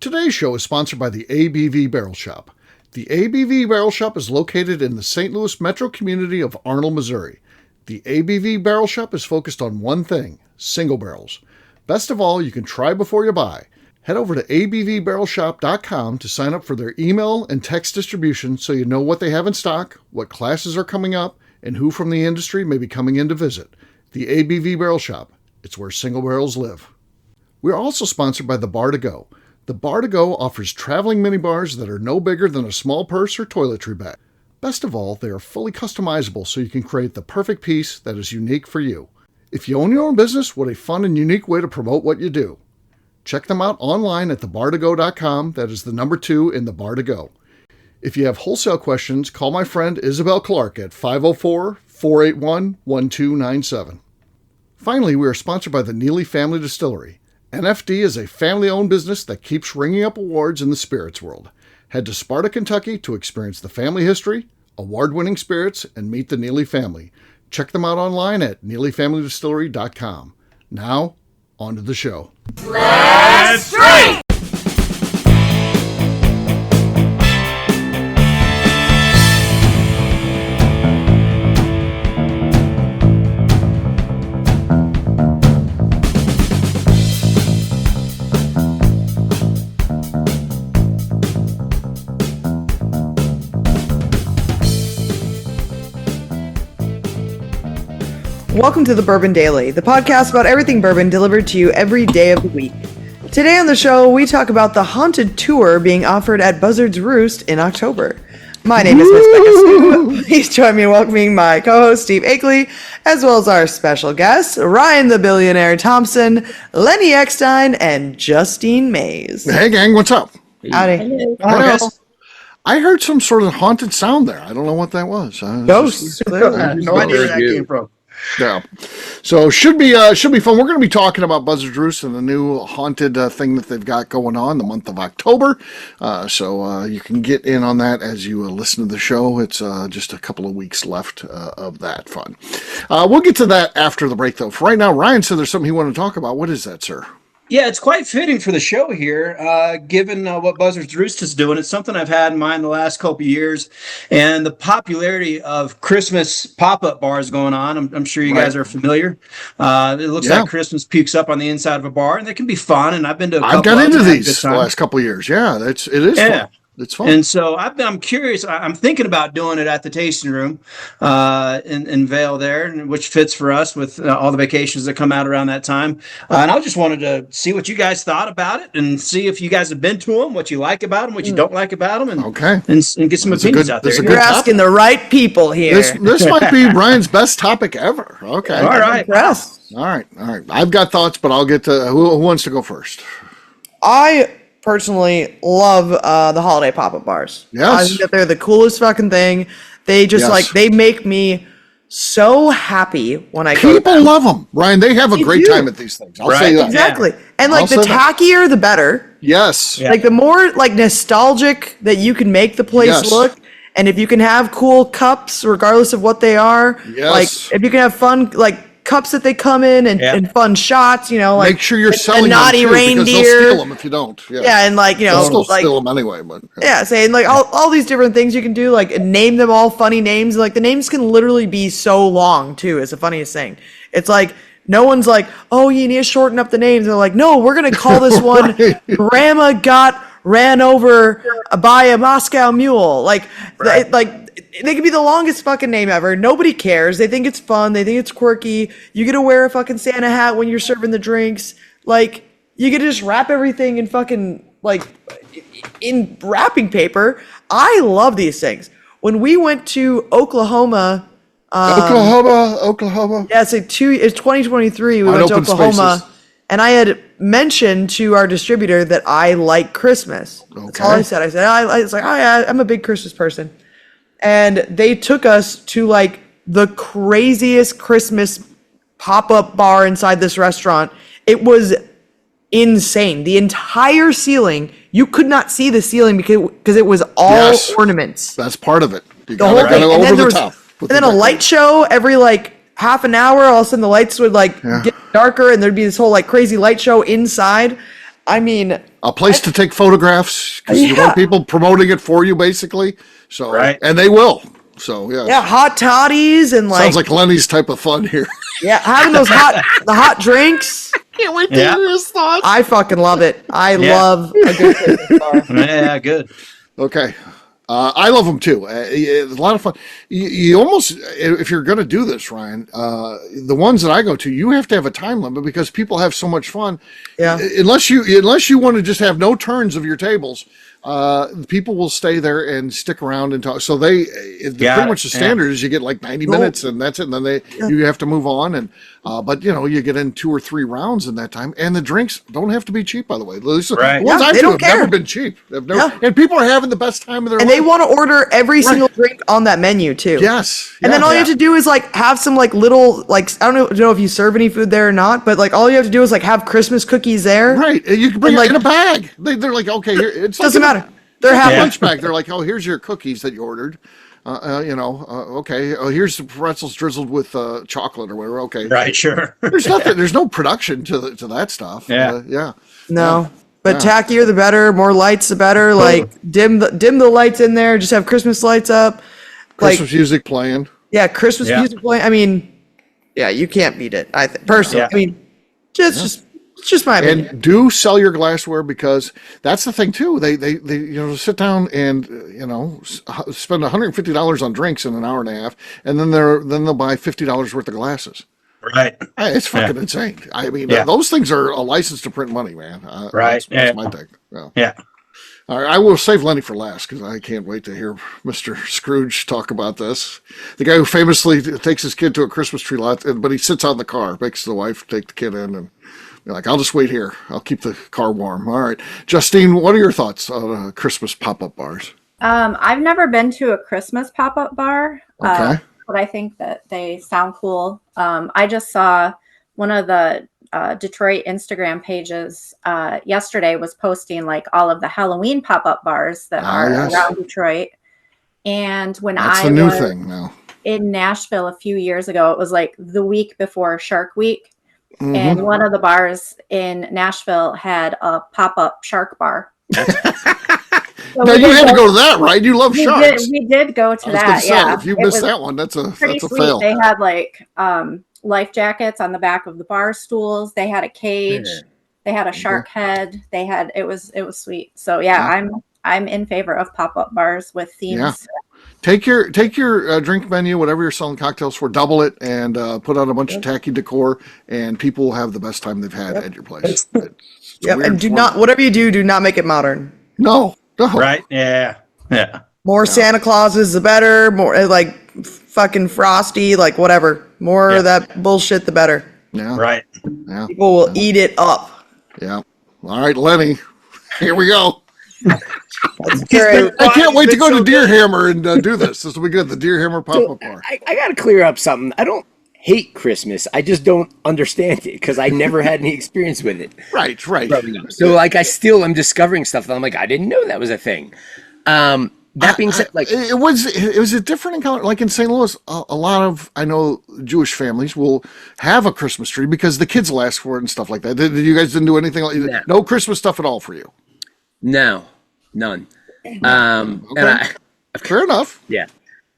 Today's show is sponsored by the ABV Barrel Shop. The ABV Barrel Shop is located in the St. Louis metro community of Arnold, Missouri. The ABV Barrel Shop is focused on one thing, single barrels. Best of all, you can try before you buy. Head over to abvbarrelshop.com to sign up for their email and text distribution so you know what they have in stock, what classes are coming up, and who from the industry may be coming in to visit. The ABV Barrel Shop. It's where single barrels live. We are also sponsored by the Bar to Go. The Bar to Go offers traveling minibars that are no bigger than a small purse or toiletry bag. Best of all, they are fully customizable so you can create the perfect piece that is unique for you. If you own your own business, what a fun and unique way to promote what you do. Check them out online at thebartogo.com. That is the number 2 in the Bar to Go. If you have wholesale questions, call my friend Isabel Clark at 504-481-1297. Finally, we are sponsored by the Neely Family Distillery. NFD is a family-owned business that keeps ringing up awards in the spirits world. Head to Sparta, Kentucky to experience the family history, award-winning spirits, and meet the Neely family. Check them out online at neelyfamilydistillery.com. Now, on to the show. Let's drink! Welcome to the Bourbon Daily, the podcast about everything bourbon delivered to you every day of the week. Today on the show, we talk about the haunted tour being offered at Buzzard's Roost in October. My name is Miss Becca Sue. Please join me in welcoming my co-host Steve Akeley, as well as our special guests, Ryan the Billionaire Thompson, Lenny Eckstein, and Justine Mays. Hey gang, what's up? Howdy. Hello. I heard some sort of haunted sound there. I don't know what that was. Ghosts. I have no idea where that came from. Yeah. So should be fun. We're going to be talking about Buzzard Roost and the new haunted thing that they've got going on the month of October. So you can get in on that as you listen to the show. It's just a couple of weeks left of that fun. We'll get to that after the break, though. For right now, Ryan said there's something he wanted to talk about. What is that, sir? Yeah, it's quite fitting for the show here, given what Buzzard's Roost is doing. It's something I've had in mind the last couple of years, and the popularity of Christmas pop-up bars going on. I'm sure you guys are familiar. It looks like Christmas peeks up on the inside of a bar, and they can be fun. And I've been to a couple. I've got into these the last couple of years. Yeah, it is fun. It's fun. And so I'm curious. I'm thinking about doing it at the tasting room in Vail there, which fits for us with all the vacations that come out around that time. And I just wanted to see what you guys thought about it and see if you guys have been to them, what you like about them, what you don't like about them, and get some opinions out there. You're asking the right people here. This might be Ryan's best topic ever. Okay. All right. All right. I've got thoughts, but I'll get to who wants to go first. I personally love the holiday pop-up bars. Yes. I think that they're the coolest fucking thing. They just they make me so happy when I go. People love them, Ryan. They have a great time at these things. I'll say that. Exactly. And like the tackier, the better. Yes. Yeah. Like the more like nostalgic that you can make the place look. And if you can have cool cups, regardless of what they are, like if you can have fun, like cups that they come in and fun shots, like make sure you're selling naughty them too, reindeer. Because they'll steal them if you don't. Yeah, and like they'll still steal them anyway. But saying like all these different things you can do, like name them all funny names. Like the names can literally be so long too. It's the funniest thing. It's like no one's like, oh, you need to shorten up the names. They're like, no, we're gonna call this one Grandma got ran over by a Moscow mule. Like they could be the longest fucking name ever. Nobody cares. They think it's fun. They think it's quirky. You get to wear a fucking Santa hat when you're serving the drinks. Like, you get to just wrap everything in fucking, like, in wrapping paper. I love these things. When we went to Oklahoma. Oklahoma. Yeah, it's 2023. We went to Oklahoma. Spaces. And I had mentioned to our distributor that I like Christmas. Okay. That's all I said. I said, I'm a big Christmas person. And they took us to like the craziest Christmas pop-up bar inside this restaurant. It was insane. The entire ceiling, you could not see the ceiling because it was all ornaments. That's part of it. You the whole thing. And then a light show every like half an hour. All of a sudden the lights would like get darker and there'd be this whole like crazy light show inside. I mean, a place to take photographs because you want people promoting it for you, basically. So, and they will. So, yeah, hot toddies and sounds like Lenny's type of fun here. Yeah, having the hot drinks. Can't wait to hear his thoughts. I fucking love it. I love a good Christmas bar. Yeah, good. Okay. I love them too. It's a lot of fun. You almost, if you're going to do this, Ryan, the ones that I go to, you have to have a time limit because people have so much fun. Yeah. Unless you want to just have no turns of your tables, people will stay there and stick around and talk. So pretty much the standard is you get like 90 minutes and that's it. And then you have to move on. And but you get in 2 or 3 rounds in that time. And the drinks don't have to be cheap, by the way. The ones I do have never been cheap. And people are having the best time of their life. And they want to order every single drink on that menu too. Yes. And then all you have to do is like have some like little I don't know if you serve any food there or not, but like all you have to do is like have Christmas cookies there. Right. And you can bring it in a bag. They're like, okay, here it doesn't matter. They're half lunch bag. They're like, oh, here's your cookies that you ordered. Okay. Oh, here's the pretzels drizzled with chocolate or whatever. Okay. Right. Sure. There's nothing. There's no production to that stuff. Yeah. No. But tackier the better. More lights the better. Like dim the lights in there. Just have Christmas lights up. Christmas music playing. Yeah, Christmas music playing. I mean, you can't beat it. Personally. I mean, it's just my opinion. And do sell your glassware because that's the thing too. They sit down and spend $150 on drinks in an hour and a half, and then they'll buy $50 worth of glasses. Right. It's fucking insane. I mean, those things are a license to print money, man. Right. That's my thing. Yeah. All right, I will save Lenny for last because I can't wait to hear Mr. Scrooge talk about this. The guy who famously takes his kid to a Christmas tree lot, but he sits out in the car, makes the wife take the kid in, and you're like, I'll just wait here. I'll keep the car warm. All right. Justine, what are your thoughts on Christmas pop-up bars? I've never been to a Christmas pop-up bar, okay. But I think that they sound cool. I just saw one of the Detroit Instagram pages yesterday was posting like all of the Halloween pop-up bars that are around Detroit. And when That's the new thing now. In Nashville a few years ago, it was like the week before Shark Week. Mm-hmm. And one of the bars in Nashville had a pop-up shark bar. So now you had to go to that, right? You love sharks. We did go to that. Yeah, if you missed that one, that's a fail. They had like life jackets on the back of the bar stools. They had a cage. They had a shark head. They had it was sweet. So I'm in favor of pop-up bars with themes. Yeah. Take your drink menu, whatever you're selling cocktails for, double it and put out a bunch of tacky decor, and people will have the best time they've had at your place. It's and whatever you do not make it modern. No. Right? Yeah. More Santa Clauses, the better. More like fucking Frosty, like whatever. More of that bullshit, the better. Yeah. Right. Yeah. People will eat it up. Yeah. All right, Lenny. Here we go. That's great. I can't wait to go to Deer Hammer and do this. This will be good. The Deer Hammer pop-up bar. I got to clear up something. I don't hate Christmas. I just don't understand it because I never had any experience with it. Right. So like I still am discovering stuff that I'm like, I didn't know that was a thing. That being said, like it was a different encounter. Like in St. Louis, a lot of I know Jewish families will have a Christmas tree because the kids will ask for it and stuff like that. Did you guys didn't do anything like no Christmas stuff at all for you? No, none. Okay. And fair enough. Yeah.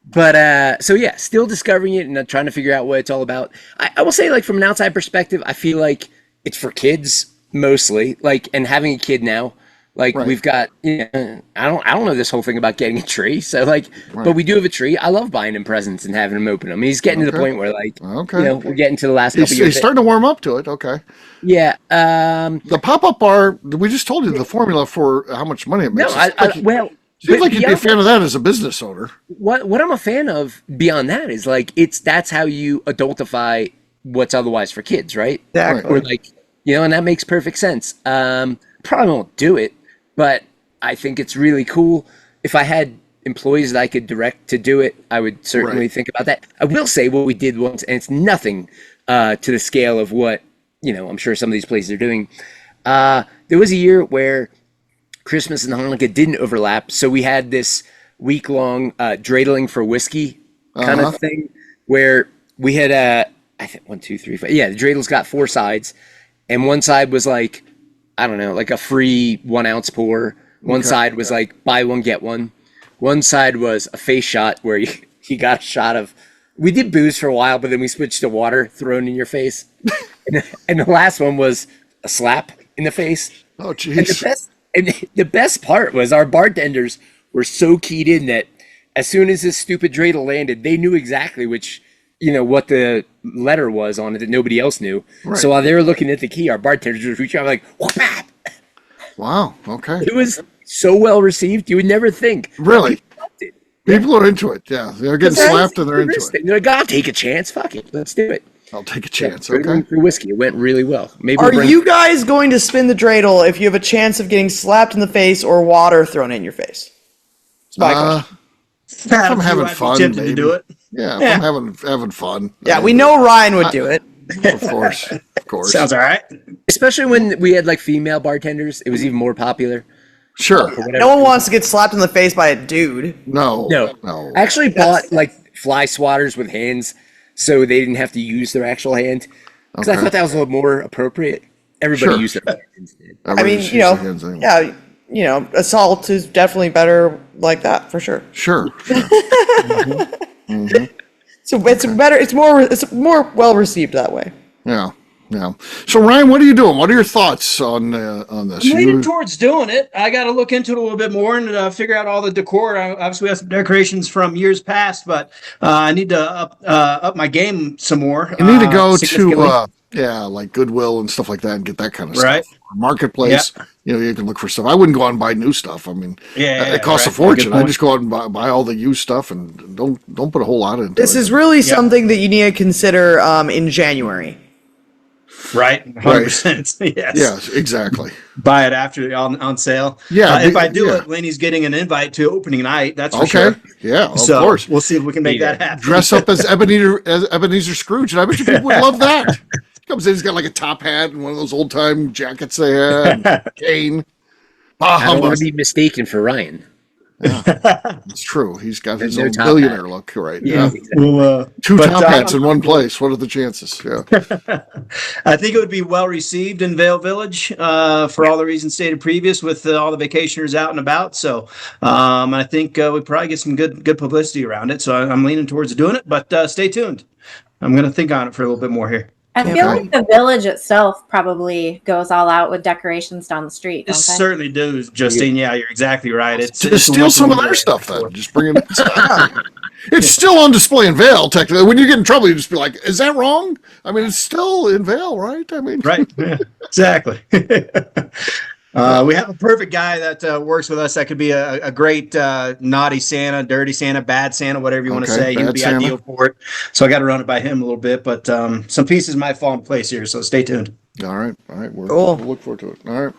But still discovering it and trying to figure out what it's all about. I will say, like, from an outside perspective, I feel like it's for kids mostly. Like, and having a kid now, like we've got, I don't know this whole thing about getting a tree. So like, but we do have a tree. I love buying him presents and having him open them. He's getting to the point where like, we're getting to the last couple years. He's starting to warm up to it. Okay. Yeah. The pop-up bar, we just told you the formula for how much money it makes. Seems like you'd be a fan of that as a business owner. What I'm a fan of beyond that is like that's how you adultify what's otherwise for kids, right? Exactly. Or like, and that makes perfect sense. Probably won't do it, but I think it's really cool. If I had employees that I could direct to do it, I would certainly think about that. I will say what we did once, and it's nothing to the scale of what, I'm sure some of these places are doing. There was a year where Christmas and Hanukkah didn't overlap, so we had this week-long dreidling for whiskey kind of thing, where we had I think 1, 2, 3, 4. Yeah, the dreidel's got 4 sides, and one side was like I don't know, like a free 1 ounce pour. One side was like buy one, get one. One side was a face shot where you got a shot of, we did booze for a while, but then we switched to water thrown in your face. and the last one was a slap in the face. Oh, jeez. And the best part was our bartenders were so keyed in that as soon as this stupid dreidel landed, they knew exactly what the letter was on it that nobody else knew. Right. So while they were looking at the key, our bartenders would reach out like, whap! Wow. Okay. It was so well received. You would never think. Really? People are into it. Yeah. They're getting slapped and they're into it. They're like, I'll take a chance. Fuck it. Let's do it. I'll take a chance. Yeah, okay. For whiskey. It went really well. Maybe are you guys going to spin the dreidel if you have a chance of getting slapped in the face or water thrown in your face? It's my question. If I'm having fun, tempted to do it. Yeah, if I'm having fun. Yeah, we know Ryan would do it. Of course. Sounds all right. Especially when we had like female bartenders, it was even more popular. Sure. No one wants to get slapped in the face by a dude. No. I actually bought like fly swatters with hands so they didn't have to use their actual hand. Because I thought that was a little more appropriate. Everybody used their hands. I mean, assault is definitely better like that for sure. Sure. So it's more well received that way. Yeah. So Ryan, what are you doing? What are your thoughts on this? I'm leaning towards doing it. I got to look into it a little bit more and figure out all the decor. Obviously, we have some decorations from years past, but I need to up my game some more. You need to go to like Goodwill and stuff like that and get that kind of stuff. Marketplace. Yeah. You can look for stuff. I wouldn't go out and buy new stuff. I mean, it costs a fortune. I just go out and buy all the used stuff and don't put a whole lot into it. This is really something that you need to consider in January. Right, 100%. Yes. Yes, exactly. Buy it after on sale. Yeah. If I do it, Lenny's getting an invite to opening night. That's for sure. Yeah, of course. We'll see if we can make that happen. Dress up as Ebenezer Scrooge, and I bet you people would love that. Comes in, he's got like a top hat and one of those old time jackets they had, cane. I don't want to be mistaken for Ryan. Yeah, it's true. He's got his own billionaire look, right? Yeah. Well, two top hats in one place. What are the chances? Yeah. I think it would be well received in Vail Village for all the reasons stated previous, with all the vacationers out and about. So I think we probably get some good publicity around it. So I'm leaning towards doing it, but stay tuned. I'm going to think on it for a little bit more here. I feel like the village itself probably goes all out with decorations down the street. It certainly does, Justine. Yeah, you're exactly right. It's steal some of their stuff then. Just bring it. It's still on display in Vail. Technically, when you get in trouble, you just be like, "Is that wrong?" I mean, it's still in Vail, right? I mean, right? Yeah, exactly. We have a perfect guy that works with us. That could be a great naughty Santa, dirty Santa, bad Santa, whatever you want to say. He would be ideal for it. So I got to run it by him a little bit, but some pieces might fall in place here. So stay tuned. All right. We'll look forward to it. All right.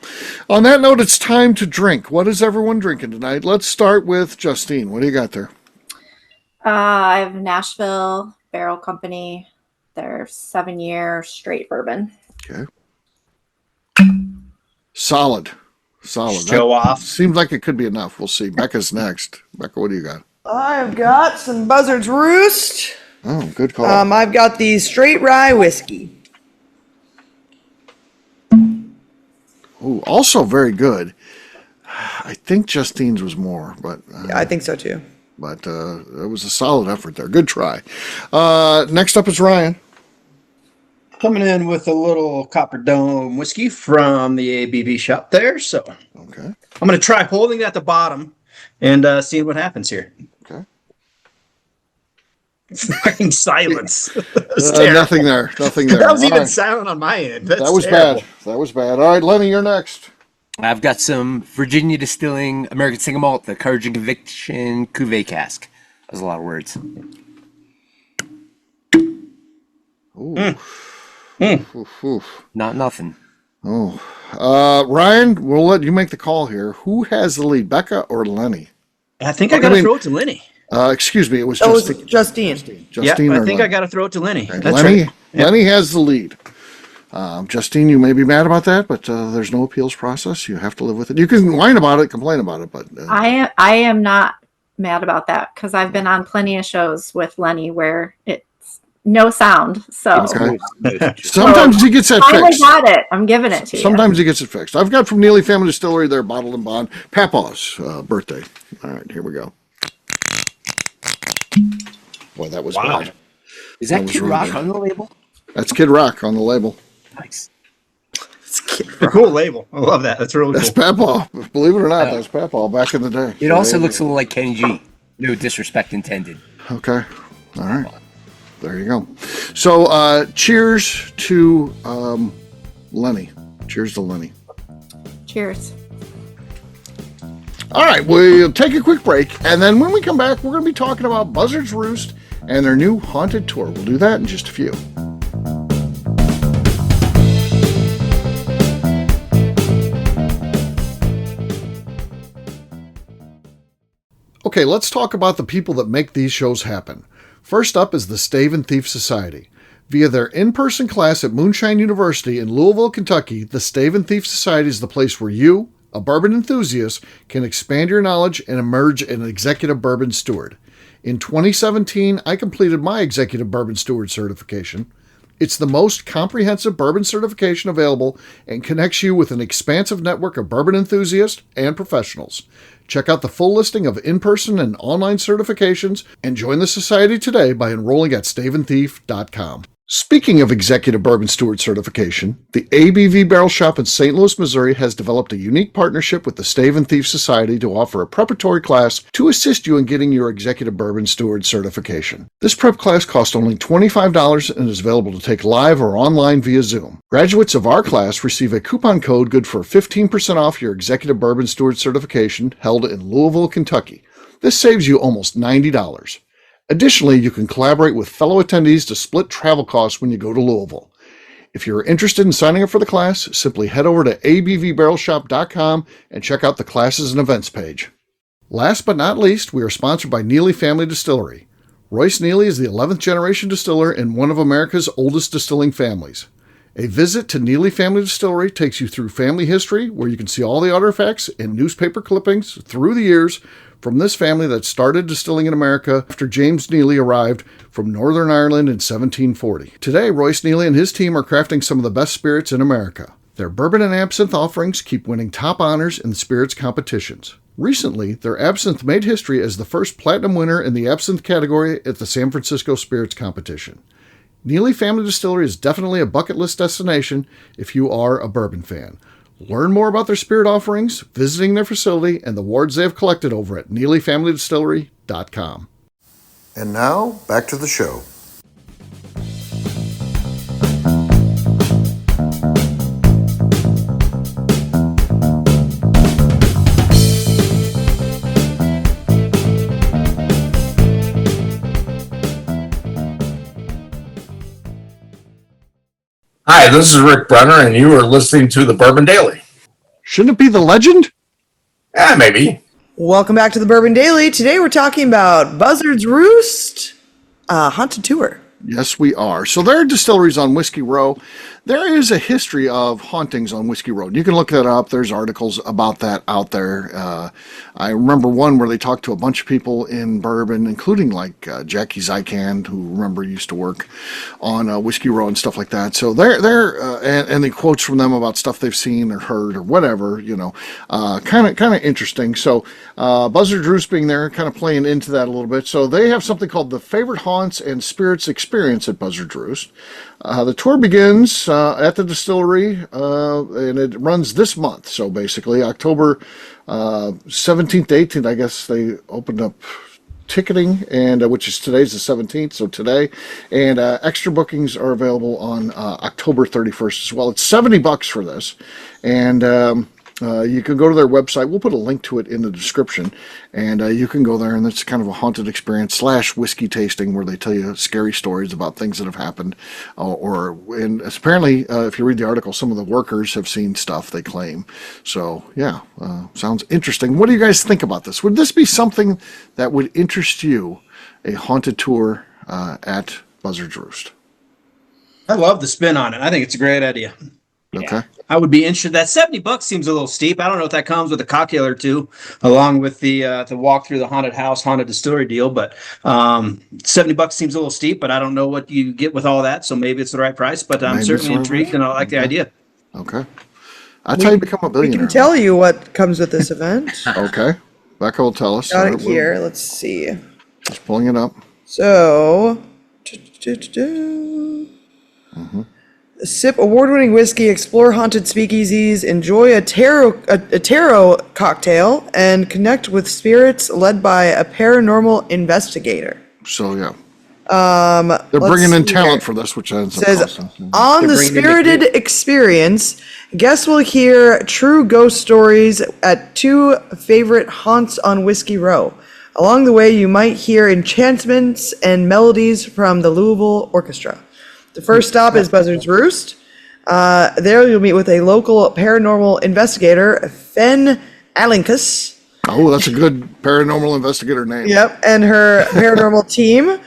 On that note, it's time to drink. What is everyone drinking tonight? Let's start with Justine. What do you got there? I have Nashville Barrel Company. Their 7-year straight bourbon. Okay. Solid. Show off. Seems like it could be enough. We'll see. Becca's next. Becca, what do you got? I've got some Buzzard's Roost. Oh, good call. I've got the straight rye whiskey. Oh, also very good. I think Justine's was more, but yeah, I think so too. But it was a solid effort there. Good try. Next up is Ryan. Coming in with a little Copper Dome whiskey from the ABV shop there. So okay, I'm going to try holding it at the bottom and seeing what happens here. Okay. Fucking silence. Nothing there. That was even silent on my end. That was bad. All right, Lenny, you're next. I've got some Virginia Distilling American Single Malt, the Courage and Conviction Cuvée Cask. That was a lot of words. Ooh. Not nothing. Oh, Ryan, we'll let you make the call here. Who has the lead, Becca or Lenny? I think I got to throw it to Lenny. Excuse me, it was Justine. Yeah, I think I got to throw it to Lenny. Okay. That's Lenny, right. Lenny has the lead. Justine, you may be mad about that, but there's no appeals process. You have to live with it. You can whine about it, complain about it, but I am not mad about that because I've been on plenty of shows with Lenny where it's no sound. So Okay. Sometimes he gets that finally fixed. got it. I'm giving it to you. Sometimes he gets it fixed. I've got from Neely Family Distillery, their bottled and bond, Papaw's birthday. All right, here we go. Boy, that was bad. Is that was Kid really Rock good. on the label? That's Kid Rock on the label. Nice. Cool label. I love that. That's really That's cool. Papaw. Believe it or not, that's Papaw back in the day. It also looks a little like Kenny G. No disrespect intended. Okay. All right. There you go. So, cheers to Lenny. Cheers to Lenny. Cheers. All right, we'll take a quick break, and then when we come back, we're going to be talking about Buzzard's Roost and their new haunted tour. We'll do that in just a few. Okay, let's talk about the people that make these shows happen. First up is the Stave and Thief Society. Via their in-person class at Moonshine University in Louisville, Kentucky, the Stave and Thief Society is the place where you, a bourbon enthusiast, can expand your knowledge and emerge an executive bourbon steward. In 2017, I completed my executive bourbon steward certification. It's the most comprehensive bourbon certification available and connects you with an expansive network of bourbon enthusiasts and professionals. Check out the full listing of in-person and online certifications and join the society today by enrolling at staveandthief.com. Speaking of executive bourbon steward certification, the ABV Barrel Shop in St. Louis, Missouri has developed a unique partnership with the Stave and Thief Society to offer a preparatory class to assist you in getting your executive bourbon steward certification. This prep class costs only $25 and is available to take live or online via Zoom. Graduates of our class receive a coupon code good for 15% off your executive bourbon steward certification held in Louisville, Kentucky. This saves you almost $90. Additionally, you can collaborate with fellow attendees to split travel costs when you go to Louisville. If you're interested in signing up for the class, simply head over to abvbarrelshop.com and check out the classes and events page. Last but not least, we are sponsored by Neely Family Distillery. Royce Neely is the 11th generation distiller in one of America's oldest distilling families. A visit to Neely Family Distillery takes you through family history, where you can see all the artifacts and newspaper clippings through the years from this family that started distilling in America after James Neely arrived from Northern Ireland in 1740. Today, Royce Neely and his team are crafting some of the best spirits in America. Their bourbon and absinthe offerings keep winning top honors in the spirits competitions. Recently, their absinthe made history as the first platinum winner in the absinthe category at the San Francisco Spirits Competition. Neely Family Distillery is definitely a bucket list destination if you are a bourbon fan. Learn more about their spirit offerings, visiting their facility, and the awards they have collected over at NeelyFamilyDistillery.com. And now, back to the show. Hi, this is Rick Brenner, and you are listening to the Bourbon Daily. Shouldn't it be the legend? Maybe. Welcome back to the Bourbon Daily. Today we're talking about Buzzard's Roost, haunted tour. Yes, we are. So there are distilleries on Whiskey Row. There is a history of hauntings on Whiskey Row. You can look that up. There's articles about that out there. I remember one where they talked to a bunch of people in bourbon, including like Jackie Zykan, who remember used to work on Whiskey Row and stuff like that. So and the quotes from them about stuff they've seen or heard or whatever, kind of interesting. So Buzzard Roost being there, kind of playing into that a little bit. So they have something called the Favorite Haunts and Spirits Experience at Buzzard Roost. The tour begins at the distillery, and it runs this month. So basically, October 17th to 18th, I guess they opened up ticketing, and which is today's the 17th, so today. And extra bookings are available on October 31st as well. It's $70 for this, and you can go to their website. We'll put a link to it in the description, and you can go there, and it's kind of a haunted experience / whiskey tasting where they tell you scary stories about things that have happened. And apparently, if you read the article, some of the workers have seen stuff, they claim. So, yeah, sounds interesting. What do you guys think about this? Would this be something that would interest you, a haunted tour at Buzzard's Roost? I love the spin on it. I think it's a great idea. Okay. I would be interested. That $70 seems a little steep. I don't know if that comes with a cocktail or two, along with the walk through the haunted house, haunted distillery deal. But $70 seems a little steep. But I don't know what you get with all that. So maybe it's the right price. But I'm Maybe certainly it's the right intrigued, and I like the idea. Okay. That's how you become a We billionaire. can tell you what comes with this event. Okay. Becca will tell us. Got it here. Let's see. Just pulling it up. So, sip award-winning whiskey, explore haunted speakeasies, enjoy a tarot cocktail, and connect with spirits led by a paranormal investigator. So, yeah. They're bringing in talent for this, which ends up Says, costing. on the bringing in spirited experience, guests will hear true ghost stories at 2 favorite haunts on Whiskey Row. Along the way, you might hear enchantments and melodies from the Louisville Orchestra. The first stop is Buzzard's Roost. There you'll meet with a local paranormal investigator, Fen Alinkus. Oh, that's a good paranormal investigator name. Yep, and her paranormal team.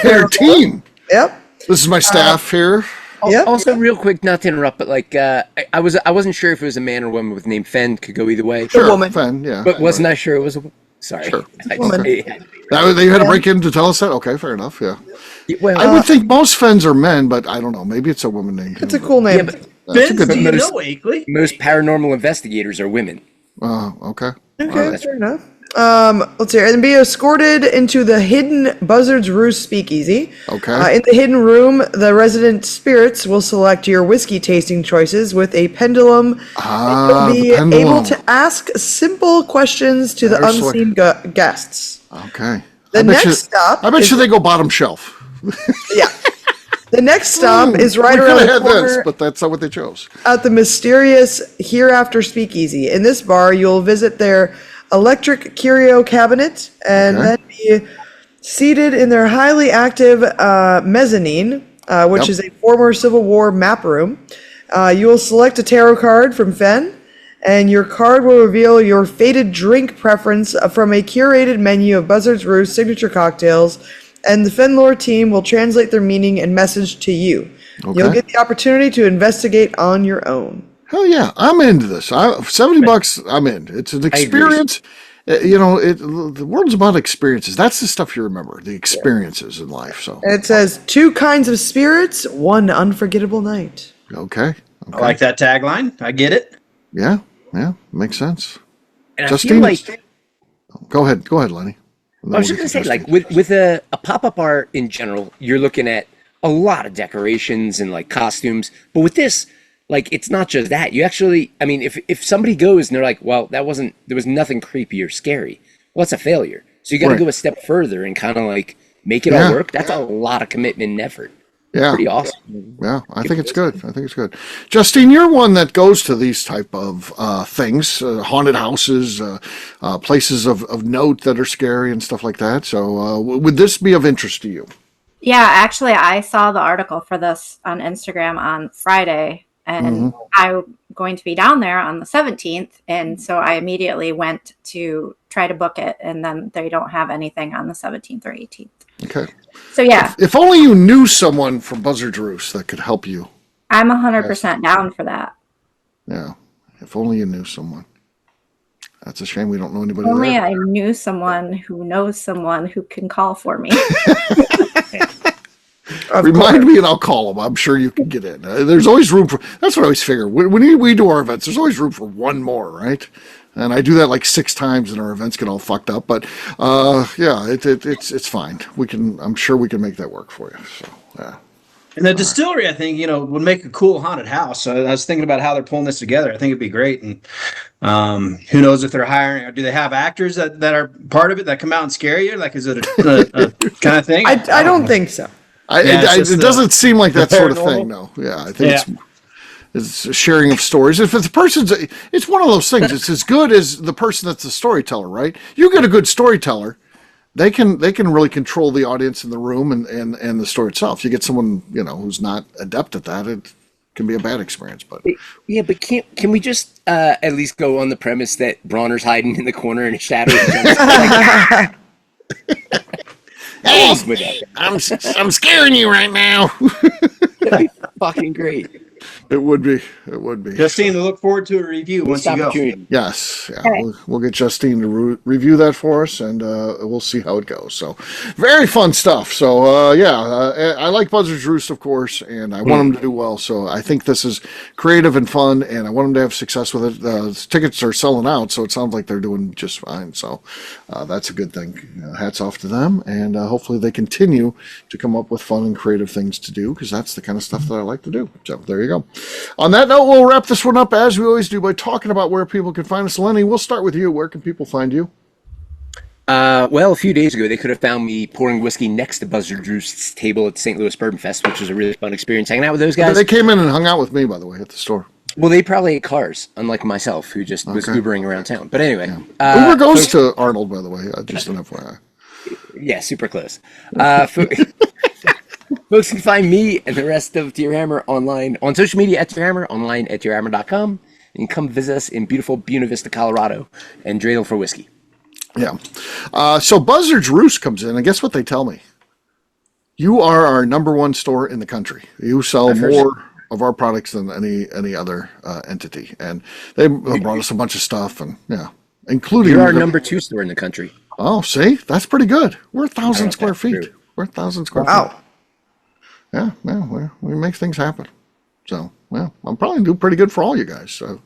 Their team. Yep. This is my staff here. Yep. Also, real quick, not to interrupt, but like I wasn't sure if it was a man or woman with the name Fen. Could go either way. Sure, woman. Fen, yeah. But wasn't I sure it was a woman? Sorry. Sure. Woman. They had to break in to tell us that? Okay, fair enough, yeah. Well, I would think most Fens are men, but I don't know. Maybe it's a woman name. It's a cool name. yeah, but That's a Vince, good do you name. know Akeley? most paranormal investigators are women. Okay. Okay, fair enough. Let's see, and be escorted into the hidden Buzzard's Roost Speakeasy. Okay. In the hidden room, the resident spirits will select your whiskey tasting choices with a pendulum. The You'll be pendulum. able to ask simple questions to the There's unseen guests. Okay. The I bet next you, stop I bet is- you they go bottom shelf. Yeah. The next stop is right we around could the have had this, corner but that's not what they chose. at the mysterious Hereafter Speakeasy. In this bar, you'll visit their electric curio cabinet and Okay. then be seated in their highly active mezzanine, which Yep. is a former Civil War map room. You will select a tarot card from Fen, and your card will reveal your fated drink preference from a curated menu of Buzzard's Roost signature cocktails, and the Fenlore team will translate their meaning and message to you. You'll Okay. get the opportunity to investigate on your own. Hell yeah, I'm into this. $70, I'm in. It's an experience. The world's about experiences. That's the stuff you remember, the experiences in life. So, It says 2 kinds of spirits, 1 unforgettable night. okay. I like that tagline. I get it. Yeah, makes sense. And I Justine, feel like Go ahead, Lenny. And I was then just we'll gonna get say, to like with a pop-up art in general, you're looking at a lot of decorations and like costumes. But with this, like it's not just that. You actually, I mean, if somebody goes and they're like, well, there was nothing creepy or scary. Well, that's a failure. So you got to Right. go a step further and kind of like make it Yeah. all work. That's a lot of commitment and effort. Yeah. Pretty awesome. Yeah, I think it's good. Justine, you're one that goes to these type of things, haunted houses, places of note that are scary and stuff like that. So would this be of interest to you? Yeah, actually, I saw the article for this on Instagram on Friday, and I'm going to be down there on the 17th. And so I immediately went to try to book it, and then they don't have anything on the 17th or 18th. Okay. So yeah, If only you knew someone from Buzzard Roost that could help you. I'm 100% down for that. Yeah. If only you knew someone. That's a shame we don't know anybody Only there. I knew someone who knows someone who can call for me. Remind me and I'll call them. I'm sure you can get in. There's always room for, that's what I always figure. When we do our events, there's always room for one more, right? And I do that like 6 times and our events get all fucked up. But yeah, it's fine. I'm sure we can make that work for you. So, yeah. And the distillery, I think, would make a cool haunted house. So I was thinking about how they're pulling this together. I think it'd be great. And who knows if they're hiring, or do they have actors that are part of it that come out and scare you? Like, is it a kind of thing? I don't think so. It doesn't seem like that sort of thing, no. Yeah, I think it's a sharing of stories. If the person's, it's one of those things. It's as good as the person that's the storyteller, right? You get a good storyteller, they can really control the audience in the room and the story itself. You get someone who's not adept at that, it can be a bad experience. But yeah, but can we just at least go on the premise that Bronner's hiding in the corner in a shadow? hey, I'm scaring you right now. That'd be fucking great. It would be. It would be. Justine, we look forward to a review once you go. Yes. Yeah. Okay. We'll get Justine to review that for us, and we'll see how it goes. So, very fun stuff. So, I like Buzzard's Roost, of course, and I want them to do well. So, I think this is creative and fun, and I want them to have success with it. Tickets are selling out, so it sounds like they're doing just fine. So, that's a good thing. Hats off to them, and hopefully they continue to come up with fun and creative things to do, because that's the kind of stuff that I like to do. So, there you go. On that note, we'll wrap this one up as we always do by talking about where people can find us. Lenny, we'll start with you. Where can people find you? Well, a few days ago, they could have found me pouring whiskey next to Buzzard Roost's table at the St. Louis Bourbon Fest, which was a really fun experience hanging out with those guys. They came in and hung out with me, by the way, at the store. Well, they probably ate cars, unlike myself, who just was Ubering around town. But anyway. Uber goes to Arnold, by the way, just an FYI. Yeah, super close. Folks can find me and the rest of Dear Hammer online on social media at Dear Hammer, online at DearHammer.com. You can come visit us in beautiful Buena Vista, Colorado, and dreidel for whiskey. Yeah. So Buzzard's Roost comes in, and guess what they tell me? You are our number one store in the country. You sell more of our products than any other entity. And they brought us a bunch of stuff, and including... You're our number 2 store in the country. Oh, see? That's pretty good. We're 1,000 square feet. True. We're 1,000 square feet. Wow. Yeah, we make things happen. So, I'm probably doing pretty good for all you guys. So,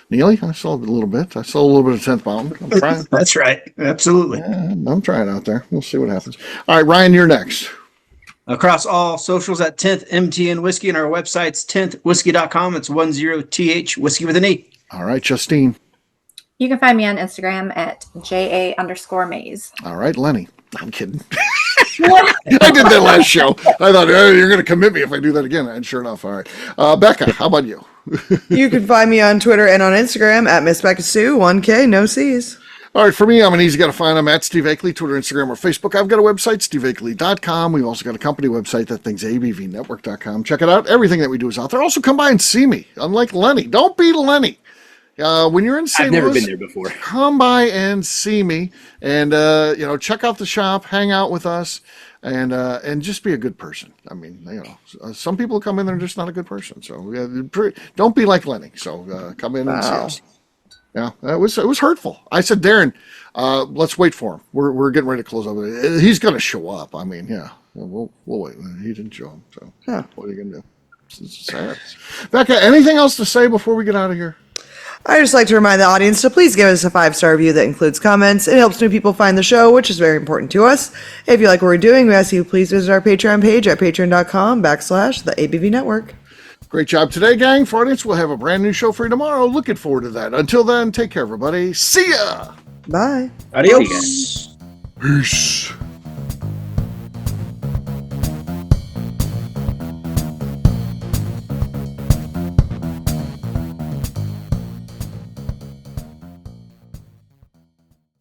Neely, I sold a little bit. I sold a little bit of 10th Mountain. I'm trying. That's right. Absolutely. Yeah, I'm trying out there. We'll see what happens. All right, Ryan, you're next. Across all socials at 10th MTN Whiskey, and our website's 10thwhiskey.com. It's 10th whiskey with an E. All right, Justine. You can find me on Instagram at JA_Maze. All right, Lenny. I'm kidding. I did that last show. I thought, you're going to commit me if I do that again. And sure enough, all right. Becca, how about you? You can find me on Twitter and on Instagram at Miss Becca Sue, 1K, no C's. All right, for me, I'm an easy guy to find. I'm at Steve Akeley, Twitter, Instagram, or Facebook. I've got a website, steveakeley.com. We've also got a company website, that thing's abvnetwork.com. Check it out. Everything that we do is out there. Also, come by and see me. Unlike Lenny. Don't be Lenny. When you're in St. I've never Louis, been there before. Come by and see me, and check out the shop, hang out with us, and just be a good person. I mean, some people come in there and just not a good person. So don't be like Lenny. So come in and see us. Yeah, it was hurtful. I said, Darren, let's wait for him. We're getting ready to close up. He's going to show up. I mean, we'll wait. He didn't show up. So what are you going to do? It's sad. Becca, anything else to say before we get out of here? I just like to remind the audience to please give us a 5-star review that includes comments. It helps new people find the show, which is very important to us. If you like what we're doing, we ask you to please visit our Patreon page at patreon.com/the ABV Network. Great job today, gang. For audience, we'll have a brand new show for you tomorrow. Looking forward to that. Until then, take care, everybody. See ya. Bye. Adios. Peace.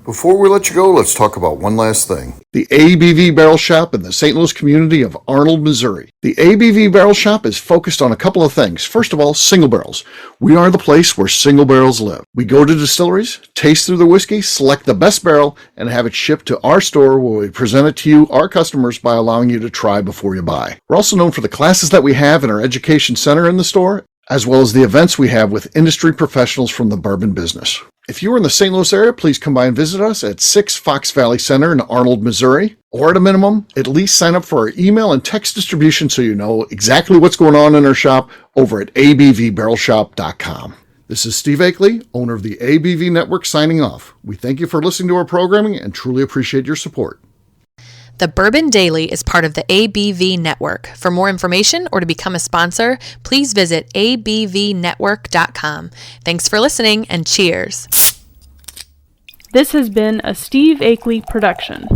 Before we let you go, let's talk about one last thing. The ABV Barrel Shop in the St. Louis community of Arnold, Missouri. The ABV Barrel Shop is focused on a couple of things. First of all, single barrels. We are the place where single barrels live. We go to distilleries, taste through the whiskey, select the best barrel, and have it shipped to our store where we present it to you, our customers, by allowing you to try before you buy. We're also known for the classes that we have in our education center in the store, as well as the events we have with industry professionals from the bourbon business. If you are in the St. Louis area, please come by and visit us at 6 Fox Valley Center in Arnold, Missouri. Or at a minimum, at least sign up for our email and text distribution so you know exactly what's going on in our shop over at abvbarrelshop.com. This is Steve Akeley, owner of the ABV Network, signing off. We thank you for listening to our programming and truly appreciate your support. The Bourbon Daily is part of the ABV Network. For more information or to become a sponsor, please visit abvnetwork.com. Thanks for listening, and cheers. This has been a Steve Akeley production.